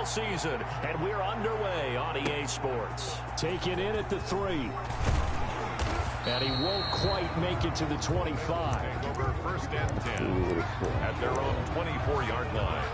NFL season, and we're underway on EA Sports. Taken in at the 3. And he won't quite make it to the 25. Over first and 10 at their own 24-yard line.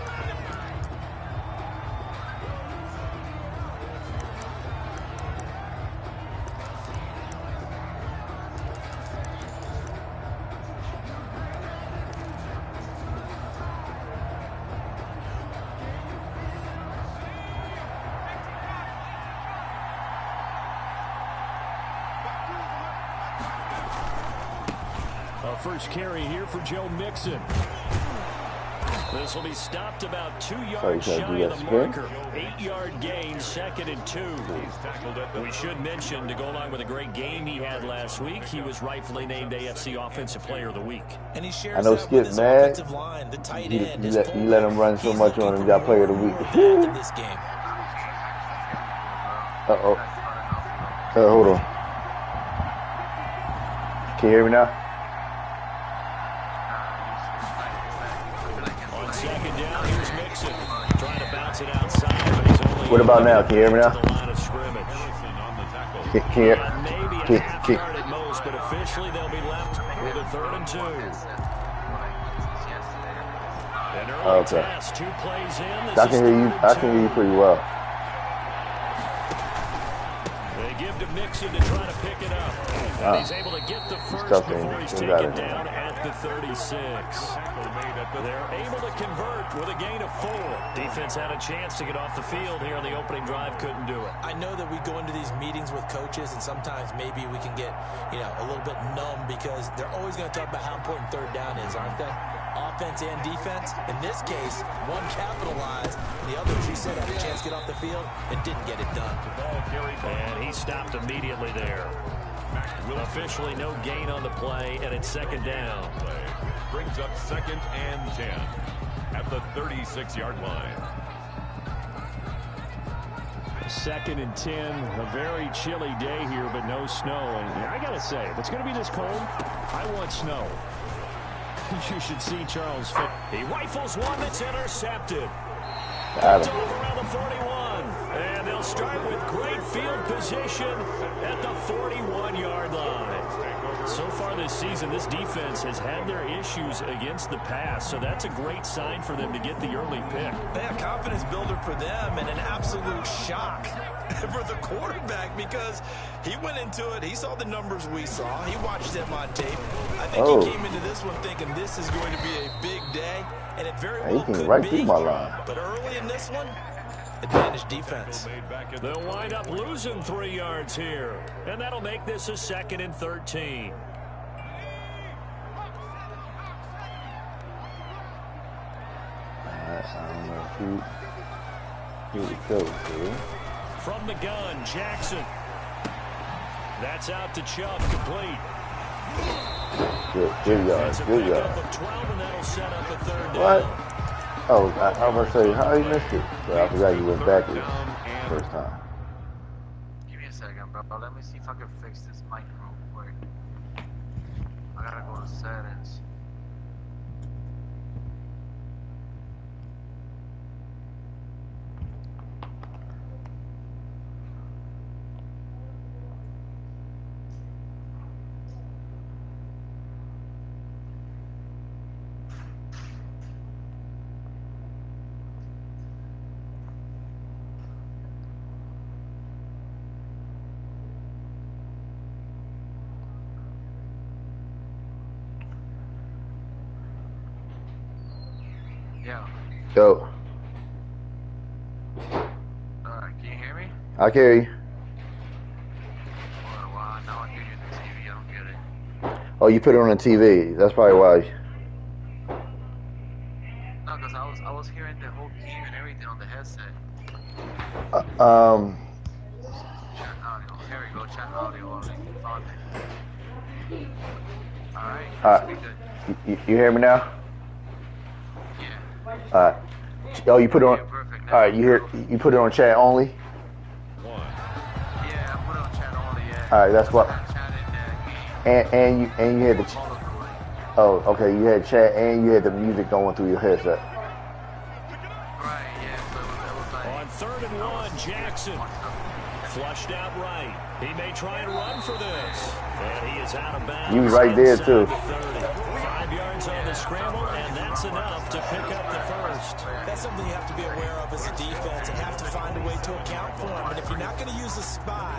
First carry here for Joe Mixon. This will be stopped about 2 yards shy of the marker. 8-yard gain, 2nd and 2. We should mention, to go along with a great game he had last week, he was rightfully named AFC Offensive Player of the Week. And he shares I know that with his offensive mad. line, the tight You end. let him run so much on him, got Player of the Week. In this game. Uh-oh. Hold on. Can you hear me now? On 2nd down, here's Mixon. Trying to bounce it outside, but he's only... What about now? Can you hear me now? ...to the line of scrimmage. Can you hear? Maybe a half yard at most, but officially they'll be left with a 3rd and 2. An early test, 2 plays in. I can hear you. I can hear you pretty well. They give to Mixon to try to pick it up. And he's able to get the first before he's taken down at the 36. They're able to convert with a gain of 4. Defense had a chance to get off the field here on the opening drive, couldn't do it. I know that we go into these meetings with coaches, and sometimes maybe we can get, a little bit numb because they're always going to talk about how important 3rd down is, aren't they? Offense and defense. In this case, one capitalized, and the other, as you said, had a chance to get off the field and didn't get it done. And he stopped immediately there. Officially no gain on the play, and it's 2nd down. Brings up 2nd and 10 at the 36-yard line. 2nd and 10, a very chilly day here, but no snow. And I got to say, if it's going to be this cold, I want snow. You should see Charles. He rifles one that's intercepted. It's over around the 41. And they'll start with great field position at the 41-yard line. So far this season, this defense has had their issues against the pass, so that's a great sign for them to get the early pick. Yeah, confidence builder for them and an absolute shock for the quarterback because he went into it. He saw the numbers we saw. He watched them on tape. I think he came into this one thinking this is going to be a big day, and it very well could right be. through my line. But early in this one, advantage defense. They'll wind up losing 3 yards here, and that'll make this a 2nd and 13. I don't know who it goes to. From the gun, Jackson. That's out to Chubb, complete. Good yard. Good yard. What? Oh, I was going to say, how you missed it? So I forgot you went backwards first time. Give me a second, bro. Let me see if I can fix this mic real quick. I gotta go to settings. Yo. Can you hear me? I can hear you. Well, now I hear you on the TV. I don't get it. Oh, you put it on the TV. That's probably why. No, because I was hearing the whole game and everything on the headset. Chat audio. Here we go. Chat audio. Found it. All right. You hear me now? Yeah. Oh, you put it on. All right, you put it on chat only. Yeah, I put it on chat only. Yeah. All right, that's what. And you had the. Oh, okay. You had chat and you had the music going through your headset. Right. Yeah. So it was like. 3rd and 1, Jackson. Flushed out right. He may try and run for this. And he is out of bounds. You right there, too. 5 yards on the scramble, and that's enough to pick up the first. That's something you have to be aware of as a defense and have to find a way to account for him. And if you're not going to use a spy,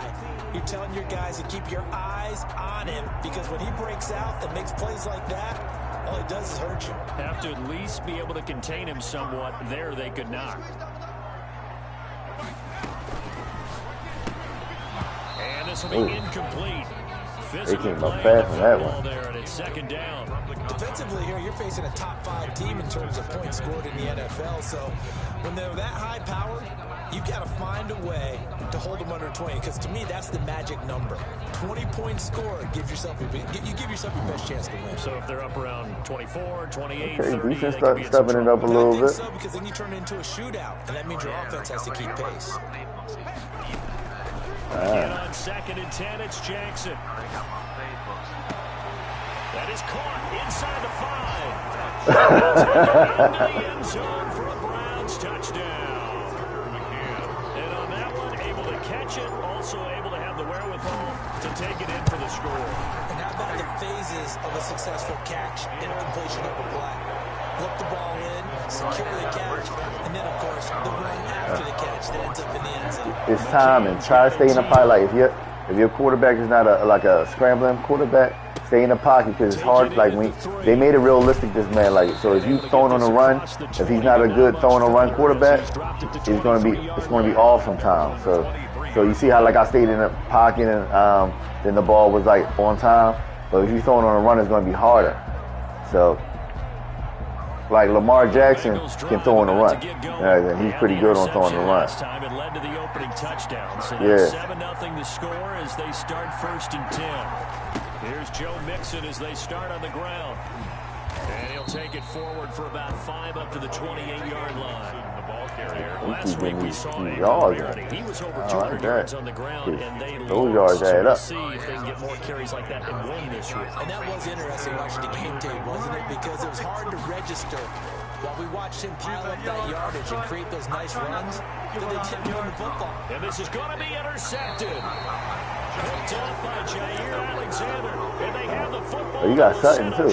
you're telling your guys to keep your eyes on him, because when he breaks out and makes plays like that, all he does is hurt you. Have to at least be able to contain him somewhat. There they could not. And this will be incomplete. They came up fast on that one. There, and it's 2nd down. Defensively here, you're facing a top 5 team in terms of points scored in the NFL. So when they're that high powered, you've got to find a way to hold them under 20. Because to me, that's the magic number. 20 points scored, you give yourself your best chance to win. So if they're up around 24, 28, Okay, 30, defense they could be in stepping some it up a little bit. So, because then you turn it into a shootout, and that means your offense has to keep pace. Again on 2nd and 10, it's Jackson. That is caught inside the 5. Into the end zone for a Browns touchdown. And on that one, able to catch it, also able to have the wherewithal to take it in for the score. And how about the phases of a successful catch and a completion of a play? Look the ball in, secure the catch, and then, of course, the run after the catch that ends up in the end zone. It's time, and try to stay in the pocket. Like if your quarterback is not like a scrambling quarterback, stay in the pocket, because it's hard. Like they made it realistic, this man. Like, so if you throwing on a run, if he's not a good throwing on a run quarterback, it's gonna be off sometimes. So you see how, like, I stayed in the pocket, and then the ball was like on time. But if you throwing on a run, it's gonna be harder. So, like, Lamar Jackson can throw on the run. He's pretty good on throwing the run. It led to the opening touchdown. So Yeah. 7-0 to score as they start 1st and 10. Here's Joe Mixon as they start on the ground. And he'll take it forward for about 5 up to the 28-yard line. Last week we saw a rarity. He was over 200 yards on the ground, and they lost. Add up. See if they can get more carries like that and win this year. And that was interesting watching the game tape, wasn't it? Because it was hard to register. While we watched him pile up that yardage and create those nice runs, then they didn't run the football. And this is going to be intercepted. Picked off by Jair Alexander, and they have the football. Oh, you got Sutton too.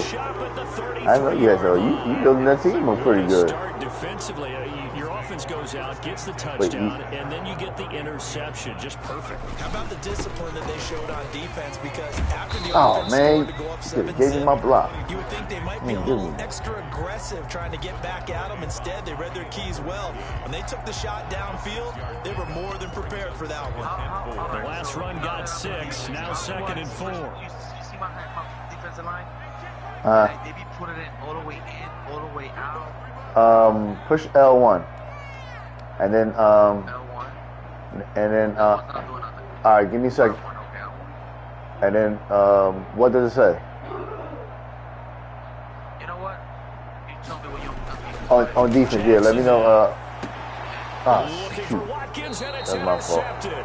I know you had, so you building that team up pretty good. Start defensively. Your offense goes out, gets the touchdown, and then you get the interception. Just perfect. How about the discipline that they showed on defense? Because after the offense man, scored to go up you could've 7-6, gave him my block. you would think they might be a little extra aggressive trying to get back at them. Instead, they read their keys well. When they took the shot downfield, they were more than prepared for that one. The last run got 6, now 2nd and 4. You see my defensive line? They be putting it all the way in, all the way out. Push L1, and then L1. all right, give me a second. And then what does it say? You know what? You tell me what you On defense, yeah. Let me know. Looking for Shoot. Watkins, and it's That's my fault. intercepted.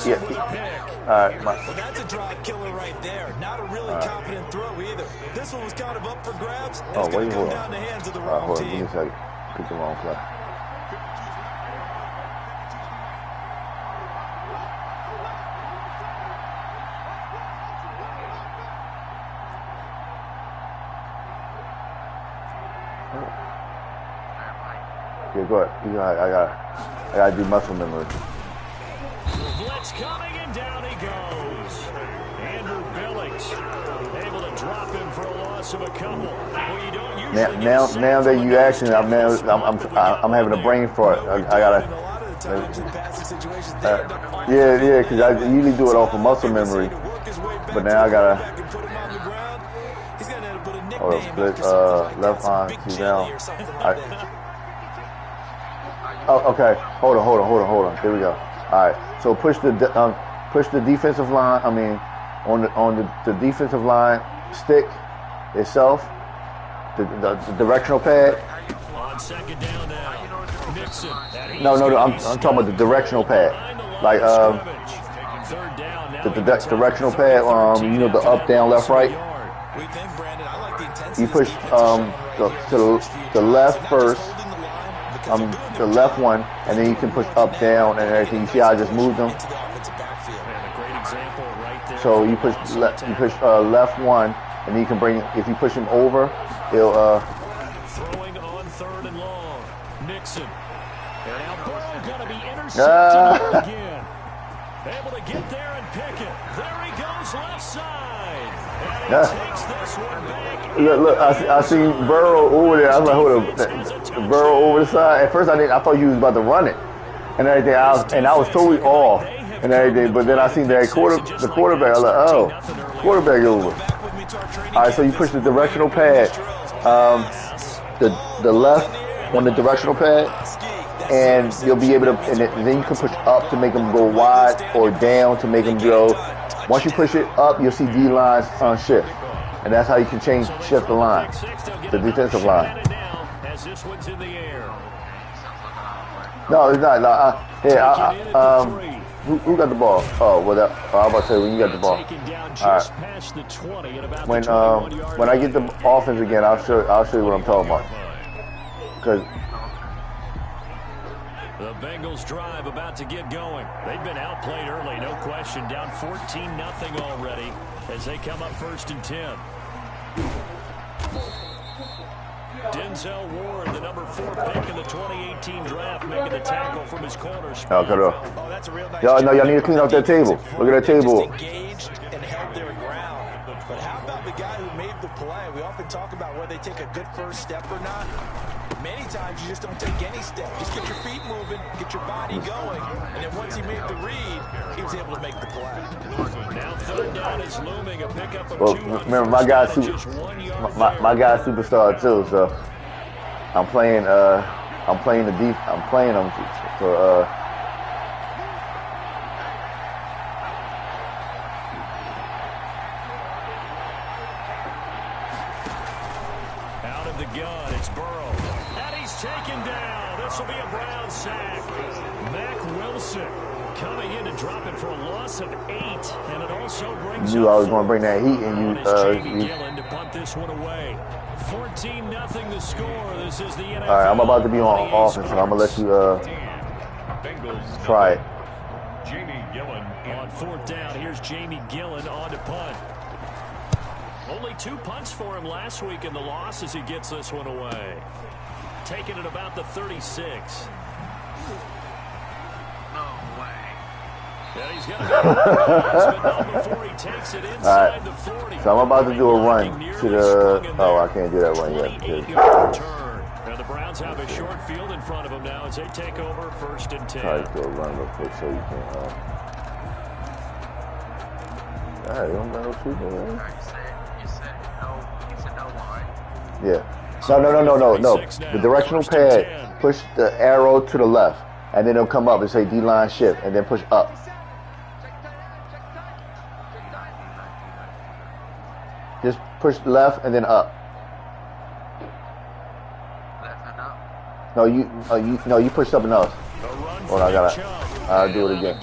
Yeah. All right, Well, that's a drive killer right there. Not a really confident throw either. This one was kind of up for grabs. It's going to come down the hands of the wrong hold on. Give me team. a second. Pick the wrong play. Yeah, go ahead. I gotta do muscle memory. Blitz coming, and down he goes. Andrew Billings able to drop him for a loss of a couple. Well, you don't usually Now that you asking, I'm having a brain fart. I gotta. Yeah, because I usually do it off of muscle memory, but now I gotta. Hold on, split left arm, see down. Oh, okay. Hold on. There we go. All right. So push the defensive line. I mean, on the defensive line stick itself, the directional pad. on 2nd down now. Nixon. No. I'm talking about the directional pad, like the directional pad. You know, the up, down, left, right. You push to the left first, the left one, and then you can push up, down, and everything. You see how I just moved them? Into the offensive backfield. And a great example right there. So you push left one, and then you can bring. If you push him over, he'll. Throwing on 3rd and long. Nixon. And now Burrow going to be intercepted again. Able to get there and pick it. There he goes, left side. And he takes this one back. Look, I seen Burrow over there. I was like, hold up, Burrow over the side. At first, I thought you was about to run it, and everything. I was totally off and everything. But then I seen the quarterback. I was like, oh, quarterback over. All right, so you push the directional pad, the left on the directional pad, and you'll be able to. And then you can push up to make them go wide, or down to make them go. Once you push it up, you'll see D lines on shift. And that's how you can shift the line, the defensive line. No, it's not. Who got the ball? Oh, well, I was about to say when you got the ball. All right. When I get the offense again, I'll show you what I'm talking about. Because the Bengals drive about to get going. They've been outplayed early, no question. Down 14-0 already as they come up 1st and 10. Denzel Ward, the number 4 pick in the 2018 draft, making the tackle from his corner spot. Oh, that's a real nice y'all need to clean up that table. Look at that table. Engaged and held their ground. But how about the guy who made the play? We often talk about whether they take a good first step or not. Many times you just don't take any step. Just get your feet moving, get your body going, and then once he made the read, he was able to make the play. Now 3rd down is looming, a pickup of well, 2. Remember, my guy's superstar too, so I'm playing him for out of the gun, it's Burrow. And he's taken down. This will be a Brown sack. Mack Wilson coming in and dropping for a loss of 8. And it also brings you knew I was going to bring that heat, and you Gillen to punt this one away. 14-0 the score. This is the NFL. All right, I'm about to be on offense, and I'm going to let you try it. Jamie Gillen on 4th down. Here's Jamie Gillen on to punt. Only 2 punts for him last week in the loss as he gets this one away. Taking it about the 36. No way. Yeah, he's going to go before he takes it inside the 40. So I'm about to do a run to the. Oh, I can't do that run yet. Now the Browns have a short field in front of them now as they take over 1st and 10. Try to do a run real quick so you can. All right, you don't got no shooting, man. You said no one, right? Yeah. No. The directional pad, push the arrow to the left, and then it'll come up and say D-line shift, and then push up. Just push left and then up. Left and up? No, you push something else. Hold on, I'll do it again.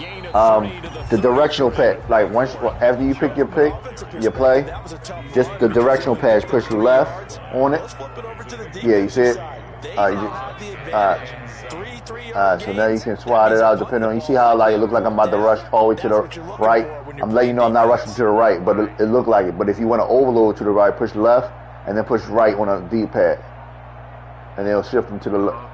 The directional pad, like after you pick your play, just the directional pad, push left on it. Yeah, you see it? Alright, so now you can swat it out depending on, you see how like it look like I'm about to rush all the way to the right? I'm letting you know I'm not rushing to the right, but it look like it. But if you want to overload to the right, push left and then push right on a D-pad. And it'll shift them to the left.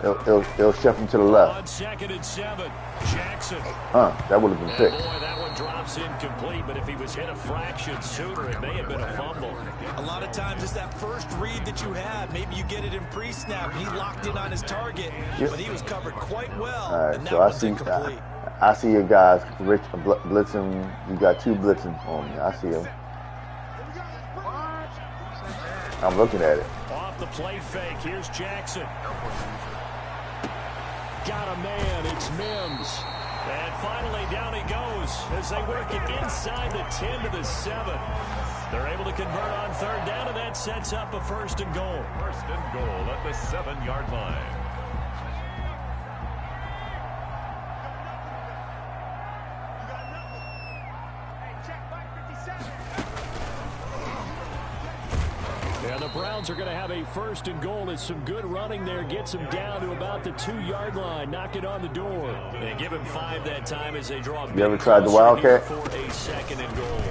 It'll shift them to the left. On 2nd and 7, Jackson. That would have been picked. Boy, that one drops incomplete, but if he was hit a fraction sooner, it may have been a fumble. A lot of times it's that first read that you have. Maybe you get it in pre-snap, and he locked in on his target, but he was covered quite well. All right, and so that incomplete. I see your guys, Rich, blitzing. You got 2 blitzing on me. I see them. I'm looking at it. Off the play fake, here's Jackson. Got a man, it's Mims. And finally down he goes as they work it inside the 10 to the 7. They're able to convert on 3rd down, and that sets up a 1st and goal. 1st and goal at the 7-yard line. And the Browns are going to have a 1st and goal. It's some good running there. Gets him down to about the 2-yard line. Knock it on the door. And give him 5 that time as they draw. You ever tried the Wildcat? For a 2nd and goal.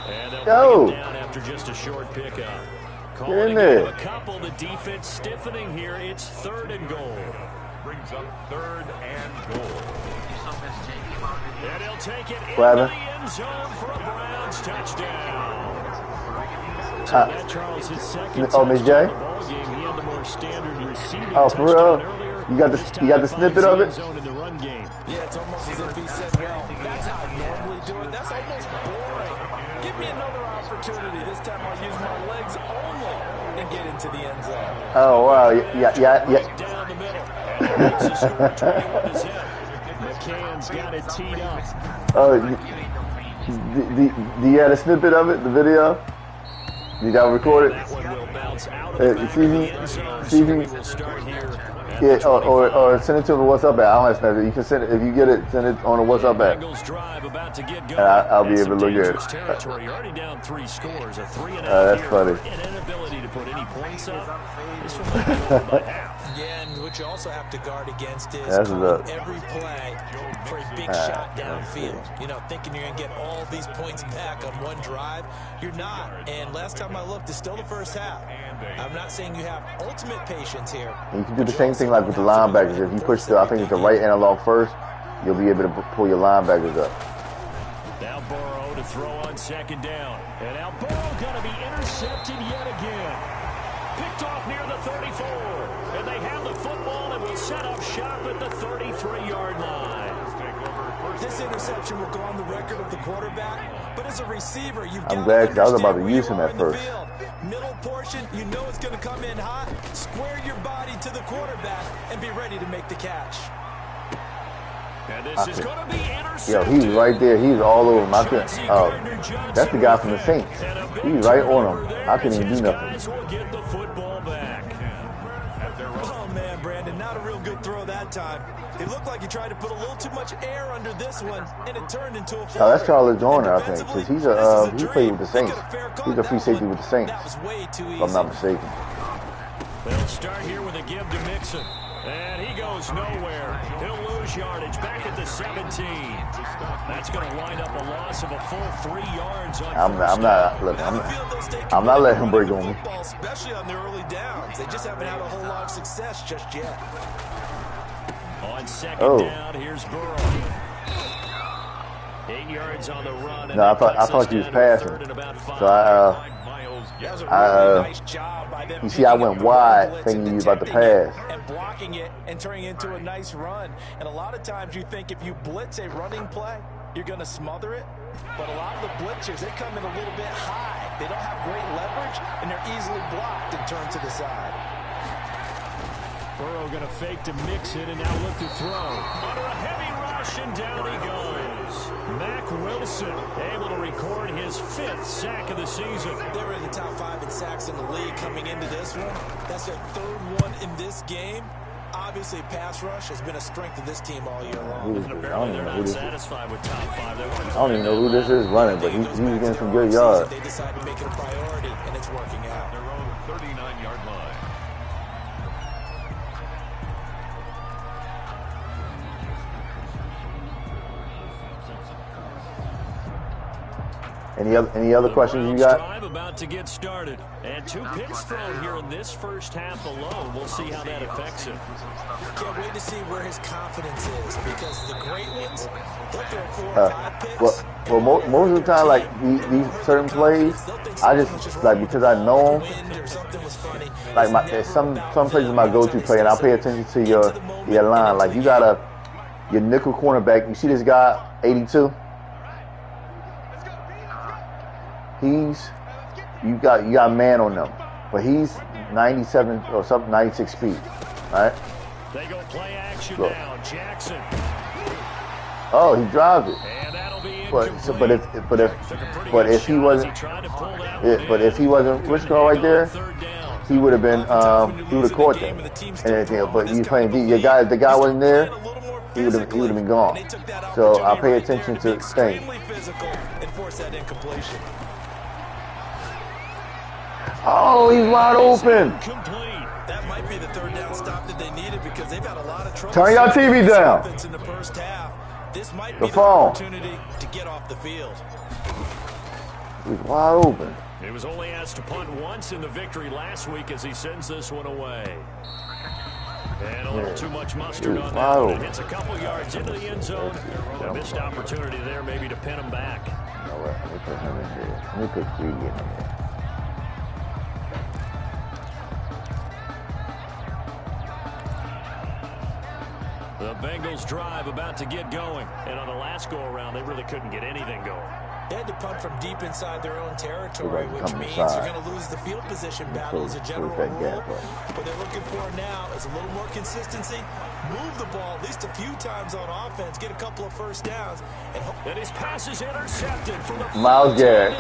And they'll bring it down after just a short pickup. Get in there. A couple. The defense stiffening here. It's 3rd and goal. Brings up 3rd and goal. And he'll take it into Grab the it. end zone for a Browns touchdown. That Charles his second Miss J? touchdown of the ball game. He had the more standard receiving Oh, for real? touchdown earlier. You got the snippet of it? Zone in the run game. Yeah, it's almost as if he said, well, that's how I normally do it. That's almost boring. Give me another opportunity. This time I'll use my legs only and get into the end zone. Oh wow, yeah. Down the middle. And makes a score 21 to zip. McCann's got it teed up. Oh, do you have a snippet of it? The video? You got it recorded? That one will bounce out of the back of the end zone. So we will start here. Yeah, or send it to the WhatsApp app. I don't have Snapchat. You can send it if you get it. Send it on the WhatsApp app. Bengals drive about to get going. And I'll be able to look at it. Territory. You're already down 3 scores. A 3-and-out That's here. funny. An inability to put any points up. This one might be over by half. Yeah, and what you also have to guard against is That's calling every play for a big shot downfield. You know, thinking you're going to get all these points back on one drive. You're not. And last time I looked, it's still the first half. I'm not saying you have ultimate patience here. And you can do the same thing like with the linebackers. If you push I think it's the right analog first, you'll be able to pull your linebackers up. Now Burrow to throw on 2nd down. And now Burrow going to be intercepted yet again. Picked off near the 34. And they have the football and will set up shop at the 33-yard line. This interception will go on the record of the quarterback, but as a receiver, you've got I'm glad because I was about to where use you him are at in the first. field. Middle portion, you know it's going to come in hot. Square your body to the quarterback and be ready to make the catch. And this is going to be intercepted. Yo, he's right there. He's all over him. I couldn't. That's the guy from the Saints. He's right on him. I couldn't even do nothing. Will get the football back. Oh man, Brandon, not a real good throw that time. It looked like he tried to put a little too much air under this one, and it turned into a. Oh, that's Charles Joyner, I think, because he played with the Saints. He's a free safety with the Saints. That was way too easy. If I'm not mistaken. They'll start here with a give to Mixon. And he goes nowhere. He'll lose yardage back at the 17. That's going to wind up a loss of a full 3 yards on I'm not letting him break on me. Especially on the early downs. They just haven't had a whole lot of success just yet. On 2nd down, here's Burrow. 8 yards on the run. No, I thought he was passing. So you see, I went wide thinking you was about to pass. And blocking it and turning it into a nice run. And a lot of times you think if you blitz a running play, you're going to smother it. But a lot of the blitzers, they come in a little bit high. They don't have great leverage, and they're easily blocked and turned to the side. Burrow going to fake to Mixon and now look to throw. Under a heavy rush, and down he goes. Mack Wilson able to record his 5th sack of the season. They were in the top 5 in sacks in the league coming into this one. That's their 3rd one in this game. Obviously, pass rush has been a strength of this team all year long. Apparently, they're not satisfied with top 5. I don't even know who this is running, but he's getting some good yards. They decided to make it a priority, and it's working out. Their own 39-yard line. Any other questions you got? Drive about to get started, and 2 picks thrown here in this first half alone. We'll see how that affects him. Can't wait to see where his confidence is, because the great ones, they'll throw 4 or 5 picks. Well, most of the time, like these certain plays, I just like because I know them. Like some plays are my go-to play, and I'll pay attention to your line. Like you got your nickel cornerback. You see this guy, 82. You got a man on them, but he's 97 or something, 96 speed, right? They go play action now. Jackson. Oh, he drives it. And that'll be But if he wasn't Wisco right there, he would have been he would have caught them and everything. But you playing D, the guy wasn't there. He would have been gone. So I pay attention to things. Oh, he's wide open. That might be the third down stop that they needed because they've had a lot of trouble. Turn your TV down. In the first half. This might The be the phone. opportunity to get off the field. He's wide open. He was only asked to punt once in the victory last week as he sends this one away. And a little too much mustard on that one. It hits a couple yards into the end zone. A missed opportunity there maybe to pin him back. You know what? Let me put him in there. Let me put Greedy in there. The Bengals drive about to get going. And on the last go-around, they really couldn't get anything going. They had to punt from deep inside their own territory, which means you're going to lose the field position battle as a general rule. What they're looking for now is a little more consistency. Move the ball at least a few times on offense. Get a couple of first downs. And his pass is intercepted from the Myles Garrett.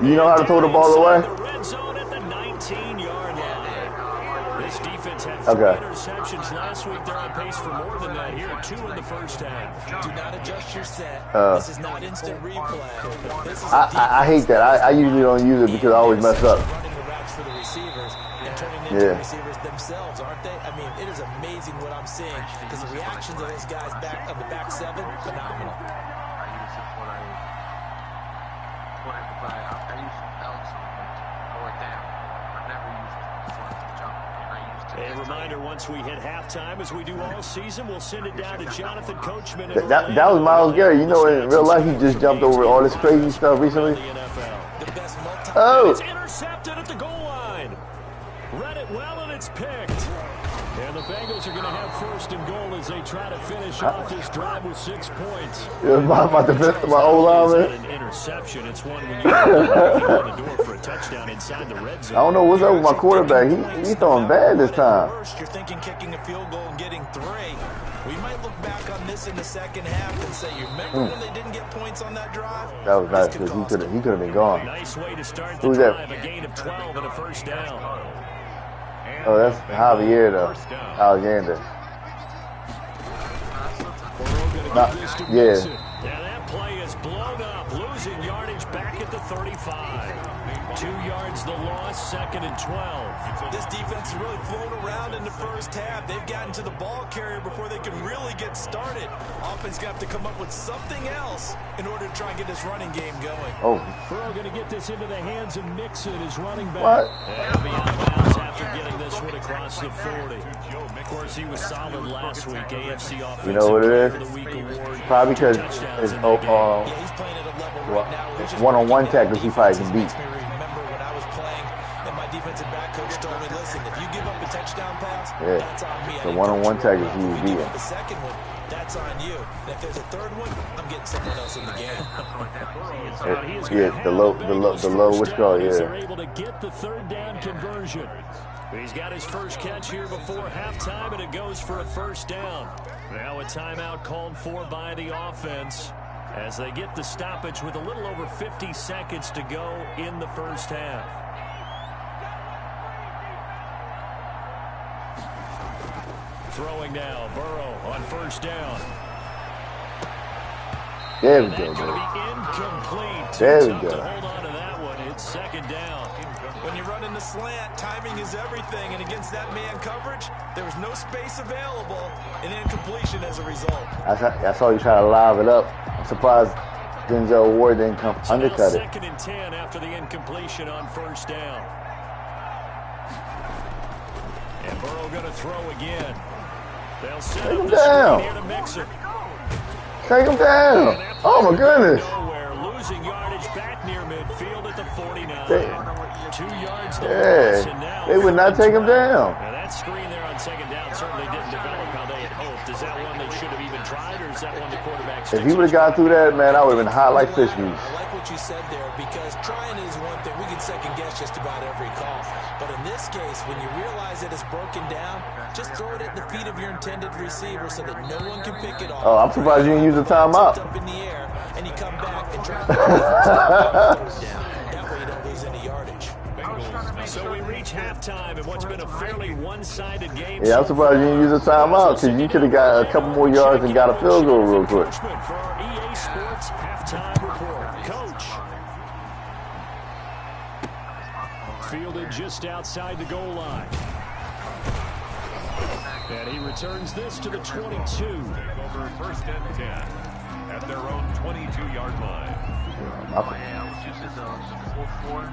You know how to throw the ball away? The red zone at the 19-yard line. This defense had 3 interceptions last week. They're on pace for more than that here. 2 in the first half. Do not adjust your set. This is not instant replay. This is I hate that. I usually don't use it because I always mess up. Running the routes for the receivers and turning into receivers themselves, aren't they? I mean, it is amazing what I'm seeing because the reactions of those guys back on the back 7, phenomenal. A reminder, once we hit halftime, as we do all season, we'll send it down to Jonathan Coachman. That was Myles Garrett. You know, in real life, he just jumped over all this crazy stuff recently. Oh! It's intercepted at the goal line. Read it well, and it's picked. And the Bengals are going to have first and goal as they try to finish off this drive with 6 points. My old lineman. An interception. It's one when you're on the door for a touchdown inside the red zone. I don't know what's up with my quarterback. He's throwing bad this time. You're thinking kicking a field goal and getting 3. We might look back on this in the second half and say, you remember when they didn't get points on that drive? That was nice because he could have been gone. Nice way to start the drive. A gain of 12 and a first down. Oh, that's Javier, though. Alexander. Yeah. Now that play is blown up, losing yardage back at the 35. 2 yards the loss, 2nd and 12. This defense has really flown around in the first half. They've gotten to the ball carrier before they can really get started. Offense going to have to come up with something else in order to try and get this running game going. Oh. Burrow going to get this into the hands of Mixon, his running back. What? And he'll be out of bounds after getting this one across the 40. Of course, he was solid last week. AFC Offensive You know what it is? Player of the Week award. Probably because it's He's playing at a level right now. one-on-one tackles he probably can beat. Remember when I was playing and my defensive back coach told me, listen, if you give up a touchdown pass, that's on me. The one-on-one tackles he was beating. The second one, that's on you. And if there's a third one, I'm getting someone else in the game. The low, what's called, They're able to get the 3rd down conversion. He's got his first catch here before halftime, and it goes for a first down. Now a timeout called for by the offense as they get the stoppage with a little over 50 seconds to go in the first half. Throwing now, Burrow on first down. There we And go, that's going to baby. be incomplete. There we Tough go. to hold on to that one. It's 2nd down. When you're running the slant, timing is everything, and against that man coverage, there was no space available, and incompletion as a result. I saw you trying to live it up. I'm surprised Denzel Ward didn't come undercut it. 2nd and 10 after the incompletion on first down. And Burrow going to throw again. They'll set Take up him the down. screen here to Mixon. Take him down. Oh, my goodness. Nowhere, losing yardage back near midfield at the 49. They- 2 yards the loss, and Yeah, now they would not take him down. Now that screen there on 2nd down certainly didn't develop how they had hoped. Is that one they should have even tried, or is that one the quarterback If he would have got through that, man, I would have been hot like fish grease. I like what you said there, because trying is one thing. We can second guess just about every call. But in this case, when you realize it is broken down, just throw it at the feet of your intended receiver so that no one can pick it off. Oh, I'm surprised you didn't use a timeout. Up in the air, and you come back and try to down. That way you don't lose any yardage. So we reach halftime in what's been a fairly one-sided game. Yeah, I'm surprised you didn't use a timeout because you could have got a couple more yards and got a field goal real quick. For our EA Sports halftime report, Coach. just outside the goal line. And he returns this to the 22. Over first and 10 at their own 22-yard line. Oh yeah, I was using the 4-4,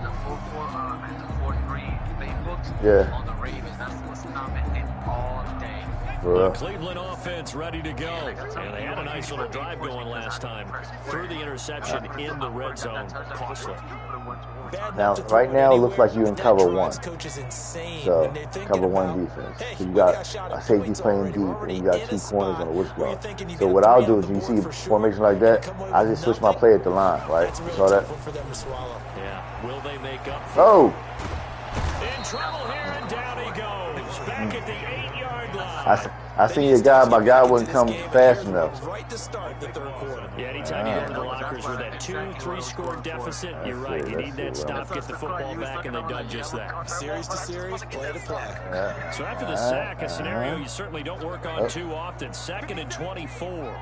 the 4-4, and the 4-3 playbooks on the Ravens. That's what's commenting all day. The Cleveland offense ready to go. And they had a nice little drive going last time. Threw the interception in the red zone. Costly. Now, right now, it looks like you're in cover one. So, cover one defense. So you got a safety playing deep, and you got two corners on the wishbone. So what I'll do is, when you see a formation like that, I just switch my play at the line, right? You saw that? Yeah. Will they make up for Oh! In trouble here, and down he goes. Back at the 8-yard line. I seen your guy, my guy wouldn't come fast enough. Right to start the third quarter. Yeah, anytime you go to the lockers with that 2-3 score deficit, you're right. You need that stop, get the football back, and they've done just that. Series to series, play to play. So after the sack, a scenario you certainly don't work on too often. 2nd and 24.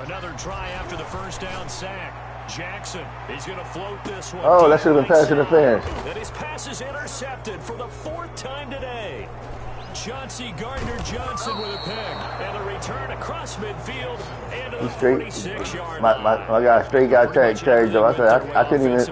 Another try after the first down sack. Jackson, he's going to float this one. Oh, that should have been pass interference. And his pass is intercepted for the 4th time today. Chauncey Gardner-Johnson with a pick. And a return across midfield and a 46-yard line. My guy straight got tagged though. I said I couldn't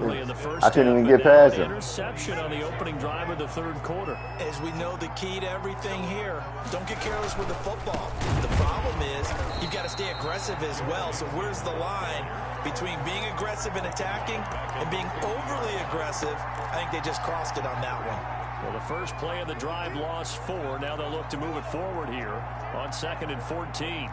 even get past him. Interception on the opening drive of the third quarter. As we know, the key to everything here, don't get careless with the football. The problem is you've got to stay aggressive as well. So where's the line between being aggressive and attacking and being overly aggressive? I think they just crossed it on that one. Well, the first play of the drive lost 4. Now they'll look to move it forward here on 2nd and 14.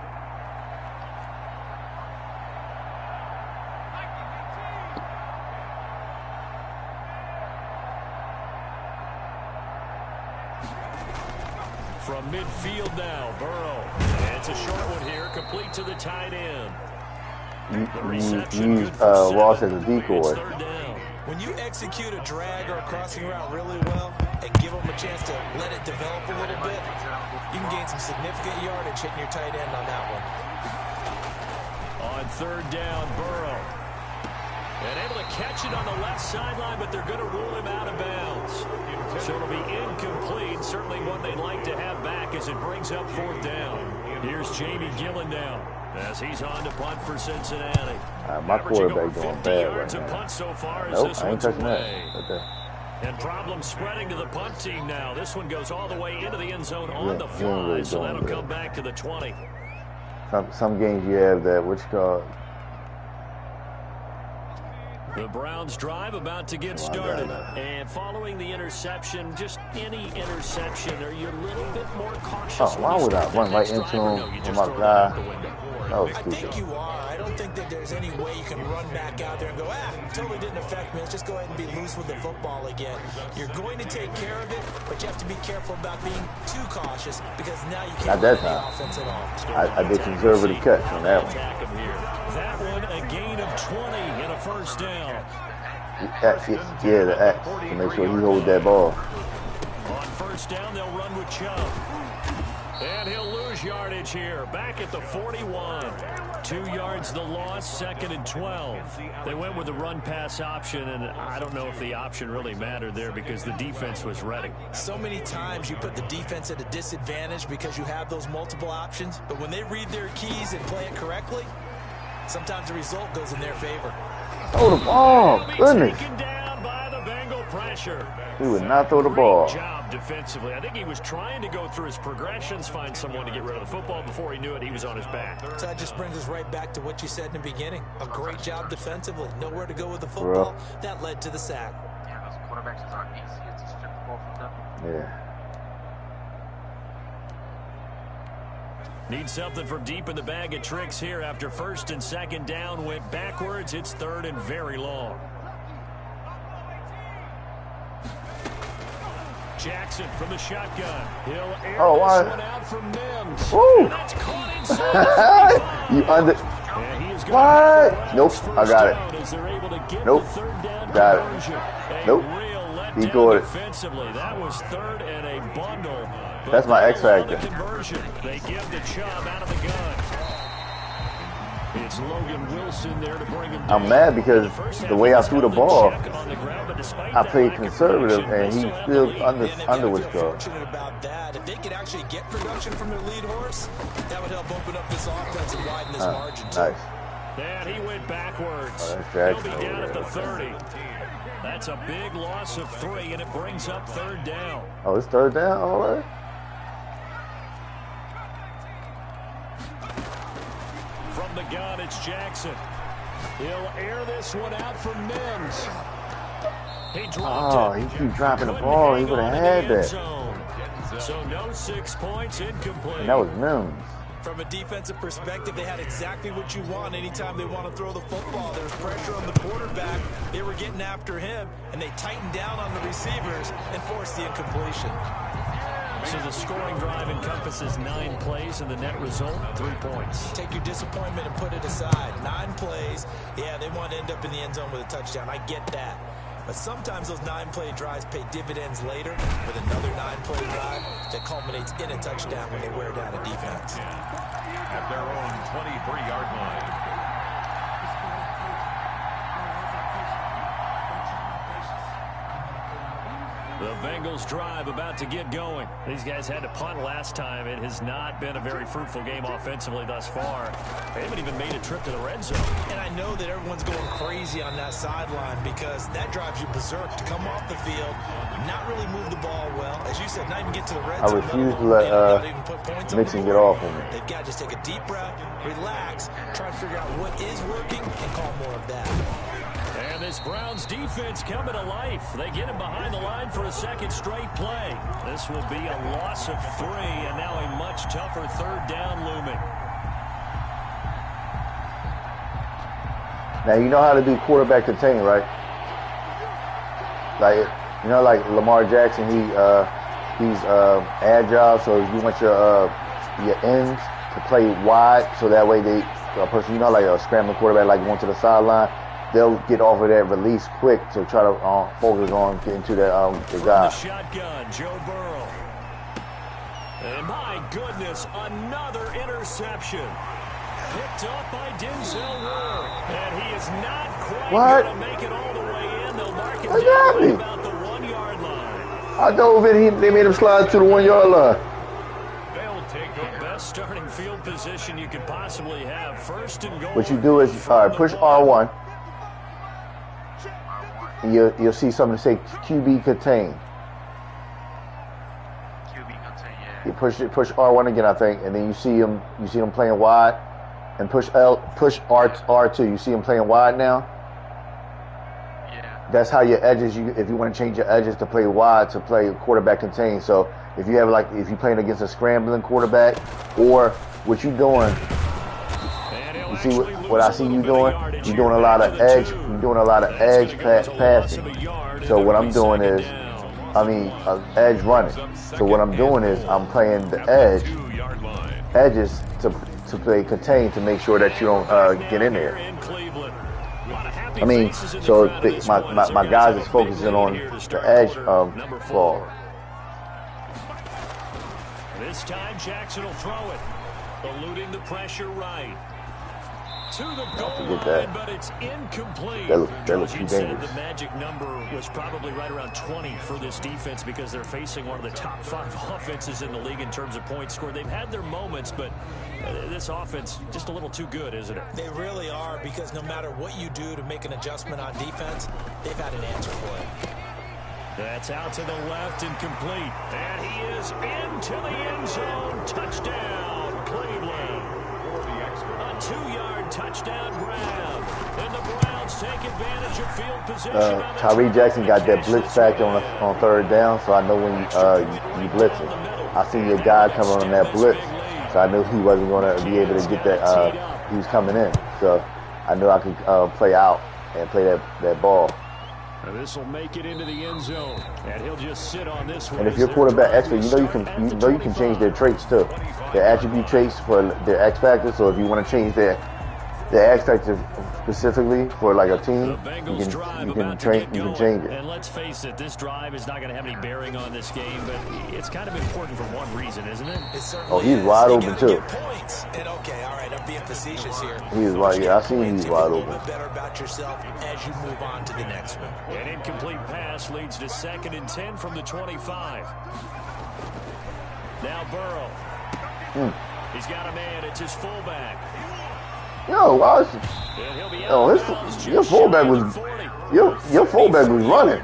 From midfield now, Burrow. And it's a short one here, complete to the tight end. The reception good for Ross as 7. a decoy. It's 3rd down. When you execute a drag or a crossing route really well and give them a chance to let it develop a little bit, you can gain some significant yardage hitting your tight end on that one. On 3rd down, Burrow. And able to catch it on the left sideline, but they're going to rule him out of bounds. So it'll be incomplete. Certainly one they'd like to have back as it brings up 4th down. Here's Jamie Gillen now as he's on to punt for Cincinnati. My quarterback doing bad right now. Punt so far as Nope, this I ain't one's touching away. that. Okay. And problems spreading to the punt team now. This one goes all the way into the end zone on the fly, really so that'll come back to the 20. Some games you have that, which called. The Browns drive about to get started. And following the interception, just any interception, are you a little bit more cautious? Oh, why would I run right into him with my guy? I think you are. I don't think that there's any way you can run back out there and go, totally didn't affect me. Let's just go ahead and be loose with the football again. You're going to take care of it, but you have to be careful about being too cautious because now you can't run the offense at all. I did conservative catch on that one. That one, a gain of 20 and a first down. Yeah, the X to make sure he holds that ball. On first down, they'll run with Chubb. And he'll lose yardage here. Back at the 41. 2 yards the loss, 2nd and 12. They went with the run-pass option, and I don't know if the option really mattered there because the defense was ready. So many times you put the defense at a disadvantage because you have those multiple options, but when they read their keys and play it correctly, sometimes the result goes in their favor. Throw the ball. Goodness. Taken down by the Bengal pressure. He would not throw the ball. Great job defensively. I think he was trying to go through his progressions, find someone to get rid of the football. Before he knew it, he was on his back. So that just brings us right back to what you said in the beginning. A great job defensively. Nowhere to go with the football. That led to the sack. Yeah, those quarterbacks are easier to strip the ball from them. Yeah. Need something from deep in the bag of tricks here after 1st and 2nd down went backwards. It's 3rd and very long. Jackson from the shotgun. He'll air this one out from Mims. Woo! That's caught inside. You under. What? Nope, I got it. Nope. Got it. Nope. He got it. Defensively, that was 3rd and a bundle. That's my X factor. They give the Chubb out of the gun. It's Logan Wilson there to bring him down. I'm mad because the way I threw the ball, I played conservative, and he still under was fortunate about that. If they could actually get production from their lead horse, that would help open up this offense and widen this margin. Nice. And he went backwards. He'll be down at the 30. That's a big loss of 3, and it brings up 3rd down. Oh, it's 3rd down? All right. From the gun, it's Jackson. He'll air this one out for Mims. He dropped he keeps dropping the ball. He would have had that. So no 6 points, incomplete. And that was Mims. From a defensive perspective, they had exactly what you want anytime they want to throw the football. There was pressure on the quarterback. They were getting after him, and they tightened down on the receivers and forced the incompletion. So the scoring drive encompasses 9 plays, and the net result, 3 points. Take your disappointment and put it aside. 9 plays. Yeah, they want to end up in the end zone with a touchdown. I get that. But sometimes those 9-play drives pay dividends later with another 9-play drive that culminates in a touchdown when they wear down a defense. At their own 23-yard line. The Bengals drive about to get going. These guys had to punt last time. It has not been a very fruitful game offensively thus far. They haven't even made a trip to the red zone. And I know that everyone's going crazy on that sideline because that drives you berserk to come off the field, not really move the ball well. As you said, not even get to the red zone. I refuse to let Mixon get off on me. They've got to just take a deep breath, relax, try to figure out what is working, and call more of that. And this Browns defense coming to life. They get him behind the line for a second straight play. This will be a loss of 3, and now a much tougher 3rd down looming. Now, you know how to do quarterback contain, right? Like, you know, like Lamar Jackson, he's agile, so you want your ends to play wide, so that way a person, you know, like a scrambling quarterback, like going to the sideline, they'll get off of that release quick to try to focus on getting to the guy. The shotgun, Joe Burrow. And my goodness, another interception. Picked up by Denzel Ward. And he is not quite going to make it all the way in. They'll mark it down right about the 1-yard line. I dove in. They made him slide to the 1-yard line. They'll take the best starting field position you could possibly have. 1st and goal. What you do is push R1. And you'll see something say QB contain. QB contain, yeah. You push R1 again, I think, and then you see him playing wide, and push R2. You see him playing wide now. Yeah. That's how your edges. If you want to change your edges to play wide, to play quarterback contain. So if you have if you're playing against a scrambling quarterback, or what you doing. You see what I see you doing? You're doing a lot of edge. You're doing a lot of edge passing. So what I'm doing is, edge running. So what I'm doing is I'm playing the edges to play contain to make sure that you don't get in there. So my guys is focusing on the edge of ball. This time Jackson will throw it, eluding the pressure right. To the goal line, but it's incomplete. That looks too said dangerous. the magic number was probably right around 20 for this defense because they're facing one of the top 5 offenses in the league in terms of points scored. They've had their moments, but this offense just a little too good, isn't it? They really are, because no matter what you do to make an adjustment on defense, they've had an answer for it. That's out to the left and complete. And he is into the end zone. Touchdown, Cleveland. A 2-yard touchdown grab. And the Browns take advantage of field position. Tyree Jackson got that blitz factor on 3rd down, so I know when you blitz him. I see your guy coming on that blitz, so I knew he wasn't going to be able to get that. He was coming in, so I knew I could play out and play that ball. This will make it into the end zone, and he'll just sit on this one. And if you're quarterback expert, you can change their traits too, their attribute traits for their X factor. So if you want to change their the X factor specifically for like a team, you can change it. And let's face it, this drive is not going to have any bearing on this game, but it's kind of important for one reason, isn't it? Oh, he's wide open too. And okay, all right, I'm being facetious here. He's wide. Yeah, I see he's wide open. Better about yourself as you move on to the next one. An incomplete pass leads to 2nd and 10 from the 25. Now Burrow. He's got a man. It's his fullback. Yo, your fullback was running.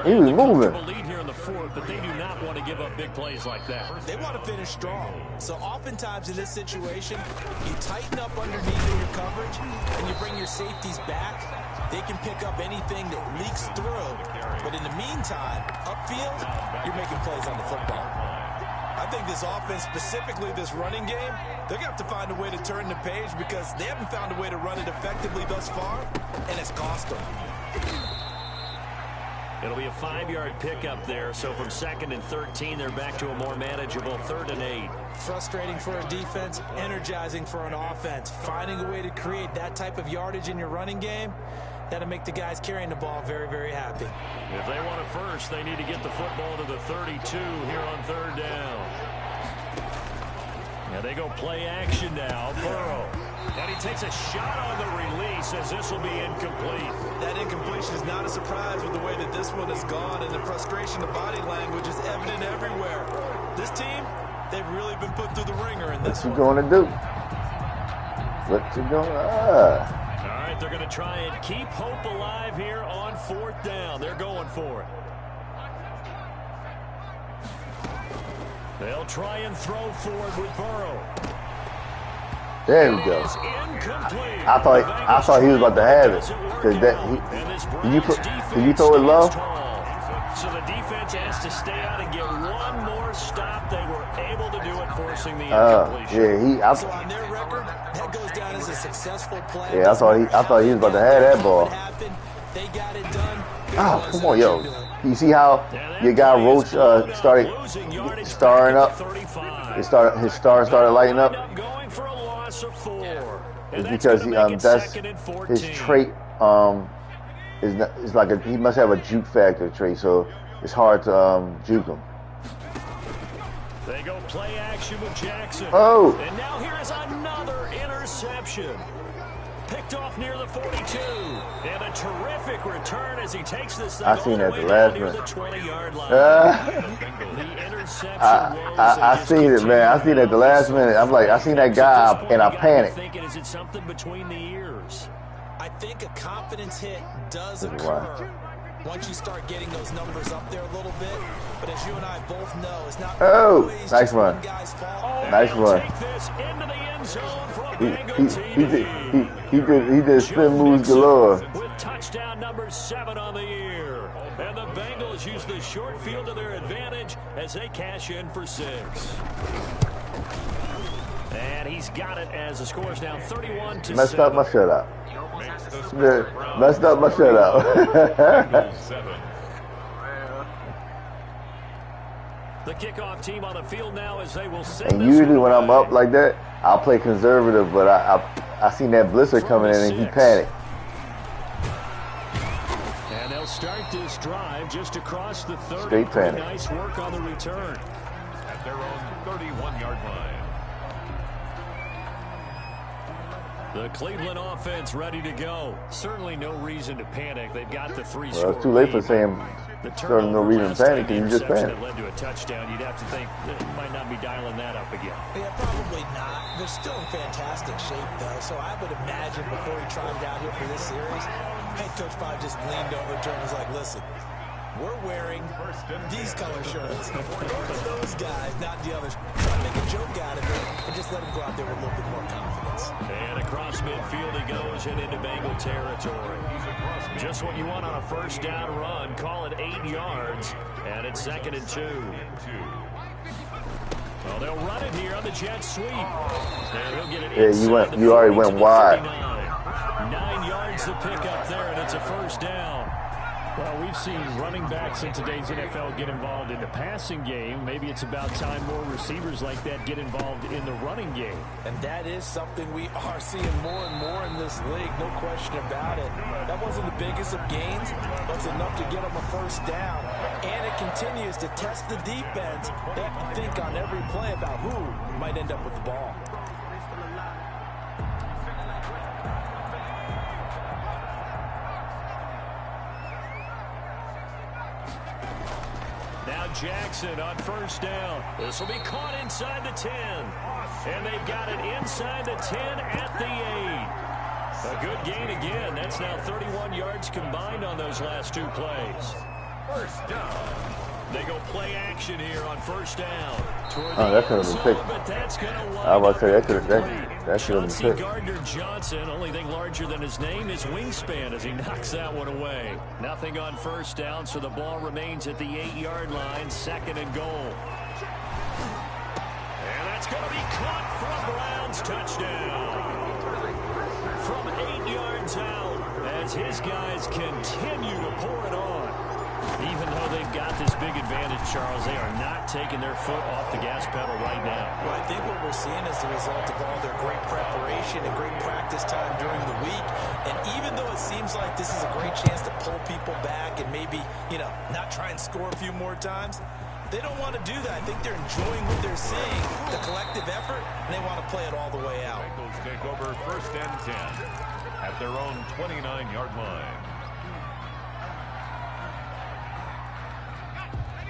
He was moving. Here in the fourth, but they do not want to give up big plays like that. They want to finish strong. So oftentimes in this situation, you tighten up underneath in your coverage, and you bring your safeties back. They can pick up anything that leaks through. But in the meantime, upfield, you're making plays on the football. I think this offense, specifically this running game, they're going to have to find a way to turn the page because they haven't found a way to run it effectively thus far, and it's cost them. It'll be a 5-yard pickup there, so from 2nd and 13, they're back to a more manageable 3rd and 8. Frustrating for a defense, energizing for an offense. Finding a way to create that type of yardage in your running game, that'll make the guys carrying the ball very, very happy. If they want it first, they need to get the football to the 32 here on 3rd down. Now they go play action now. Burrow. And he takes a shot on the release as this will be incomplete. That incompletion is not a surprise with the way that this one has gone, and the frustration, the body language is evident everywhere. This team, they've really been put through the ringer in this one. What you going to do? What you going to They're going to try and keep hope alive here on 4th down. They're going for it. They'll try and throw forward with Burrow. There we go. I thought he was about to have it. Did you throw it low? So the defense has to stay out and get one more stop. They were able to do it, forcing the incompletion. So on their record, that goes down as a successful play. Yeah, I thought he was about to have that ball. They got it done. Oh, come on, yo. You see how your guy Roach started starring up? His star started lighting up? It's because that's his trait. Is like he must have a juke factor trait, so it's hard to juke him. They go play action with Jackson. Oh! And now here is another interception. Picked off near the 42. And a terrific return as he takes this thing I seen that the last minute. The 20-yard line. The interception I seen it, man. I seen it at the last minute. I'm like, I seen that guy and I panicked. Thinking, is it something between the ears? I think a confidence hit does occur once you start getting those numbers up there a little bit. But as you and I both know, it's not always nice run. Nice run. He did spin moves galore. With touchdown number 7 on the year. And the Bengals use the short field to their advantage as they cash in for 6. And he's got it as the score is now 31-7. Messed up my shutout. Messed up my shutout. The kickoff team on the field now as they will send. And usually when I'm up like that, I'll play conservative, but I seen that blizzard coming in and he panicked. And they'll start this drive just across the 30. Straight panic. Nice work on the return. At their own 31-yard line. The Cleveland offense ready to go. Certainly no reason to panic. They've got the 3 Well, it's too late for saying there's no reason to panic. You just panic. Led to a touchdown. You'd have to think that might not be dialing that up again. Yeah, probably not. They're still in fantastic shape, though. So I would imagine before he trotted out here for this series, head coach probably just leaned over to him and was like, listen, we're wearing these color shirts. Those guys, not the others. Try to make a joke out of it and just let him go out there with a little bit more confidence. And across midfield he goes and into Bengal territory. Just what you want on a first down run. Call it 8 yards. And it's 2nd and 2. Well, they'll run it here on the jet sweep. And he'll get it you already went wide. 9 yards to pick up there, and it's a first down. Well, we've seen running backs in today's NFL get involved in the passing game. Maybe it's about time more receivers like that get involved in the running game. And that is something we are seeing more and more in this league, no question about it. That wasn't the biggest of gains, but it's enough to get them a first down. And it continues to test the defense. They have to think on every play about who might end up with the ball. Now Jackson on first down. This will be caught inside the 10. And they've got it inside the 10 at the 8. A good gain again. That's now 31 yards combined on those last two plays. First down. They go play action here on first down. Oh, that could have been picked. I was about to say that should have been picked. Gardner-Johnson, only thing larger than his name is wingspan as he knocks that one away. Nothing on first down, so the ball remains at the 8-yard line, second and goal. And that's going to be caught for a Browns touchdown. From 8 yards out, as his guys continue to pour it on. Even though they've got this big advantage, Charles, they are not taking their foot off the gas pedal right now. Well, I think what we're seeing is the result of all their great preparation and great practice time during the week. And even though it seems like this is a great chance to pull people back and maybe, not try and score a few more times, they don't want to do that. I think they're enjoying what they're seeing, the collective effort, and they want to play it all the way out. Bengals take over first and 10 at their own 29-yard line.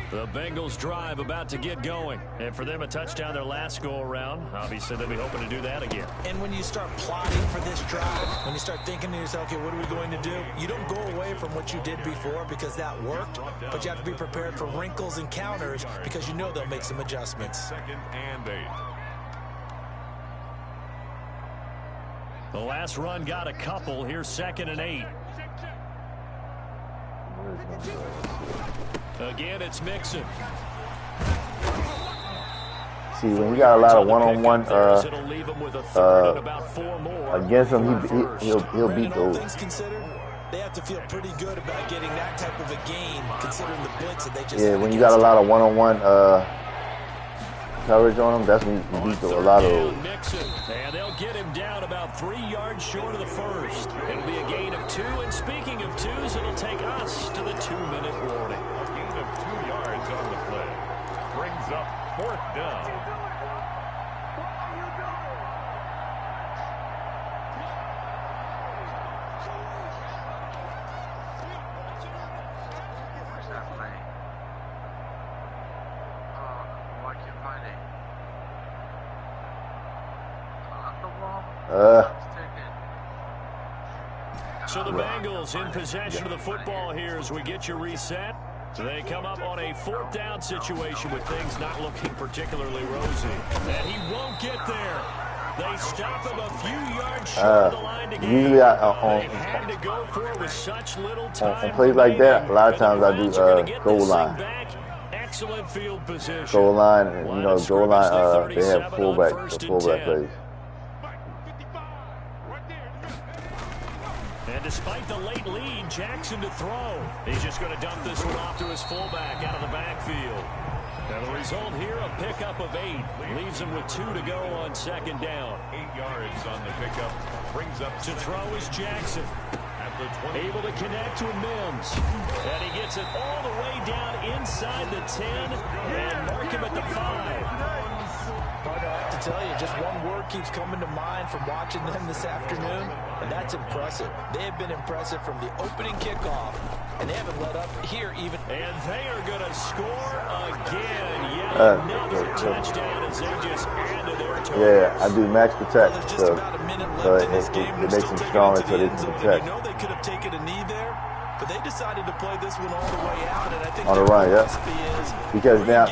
The Bengals drive about to get going. And for them, a touchdown their last go-around. Obviously, they'll be hoping to do that again. And when you start plotting for this drive, when you start thinking to yourself, okay, what are we going to do? You don't go away from what you did before because that worked, but you have to be prepared for wrinkles and counters because you know they'll make some adjustments. Second and 8. The last run got a couple. Here's second and 8. Again, it's Mixon. See, when you got a lot of one-on-one against him, he'll beat those. They have to feel pretty good about getting that type of a gain, considering the blitz that they just. Yeah, when you got a lot of one-on-one coverage on him, that's when you beat a lot of those. And they'll get him down about 3 yards short of the first. It'll be a gain of 2. And speaking of 2s, it'll take us to the 2-minute warning. A gain of 2 yards on the play. Brings up fourth down. So the Bengals in possession of the football here as we get you reset. They come up on a fourth down situation with things not looking particularly rosy. And he won't get there. They stop him a few yards short of the line to gain. Usually They've had to go for it with such little time. On plays like that, a lot of times I do goal line. Excellent field position. Goal line, goal line, they have fullback plays. And despite the late lead, Jackson to throw. He's just going to dump this one off to his fullback out of the backfield. Now the result here, a pickup of 8. Leaves him with 2 to go on second down. 8 yards on the pickup. Brings up to throw is Jackson. At the 20. Able to connect to Mims. And he gets it all the way down inside the 10 and mark him at the 5. Partner, I have to tell you, just one word keeps coming to mind from watching them this afternoon, and that's impressive. They have been impressive from the opening kickoff, and they haven't let up here even. And they are going to score again. Yet another touchdown as they just added their totals. Yeah, I do max protect, Well, so it makes them them stronger so they can protect. You know they could have taken a knee there, but they decided to play this one all the way out, and I think on the run, yeah. Because now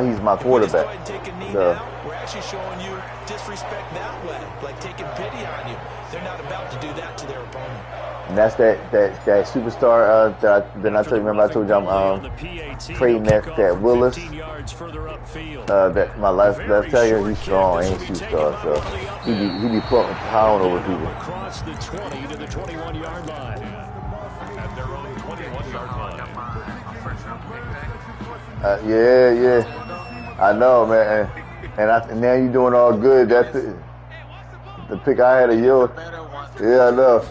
he's my quarterback. We're actually showing you disrespect that way, like taking pity on you. They're not about to do that to their opponent. And that's that superstar that I told you. Remember I told you I'm trading that Willis. That my left tackle, he's strong, ain't superstar, so he be pounding over people. Across the 20 to the 21-yard line. At their own 6-yard line. My first round pick back. Yeah. I know, man. And now you're doing all good. That's it. The pick I had of yours. Yeah, I know.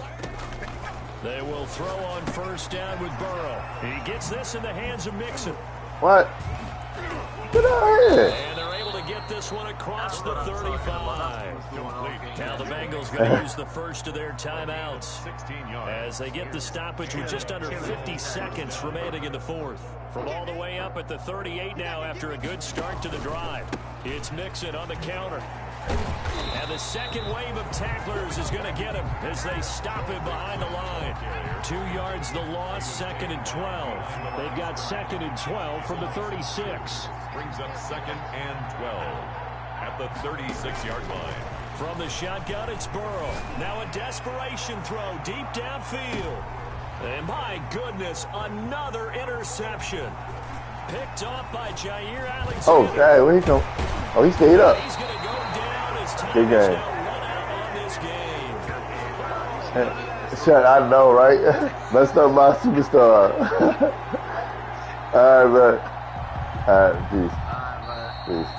They will throw on first down with Burrow. He gets this in the hands of Mixon. What? Get out of here. And they're able to get this one across the 35. Now the Bengals going to use the first of their timeouts as they get the stoppage with just under 50 seconds remaining in the fourth. From all the way up at the 38 now after a good start to the drive. It's Mixon on the counter. And the second wave of tacklers is going to get him as they stop him behind the line. 2 yards the loss, 2nd and 12. They've got 2nd and 12 from the 36. Brings up 2nd and 12 at the 36-yard line. From the shotgun, it's Burrow. Now a desperation throw deep downfield. And my goodness, another interception. Picked off by Jair Alexander. Oh, hey, where he come? Oh, he stayed up. He's going to go down as time Big is game. now run out on this game. Shut, I know, right? Messed up my superstar. All right, man. All right, peace. Peace.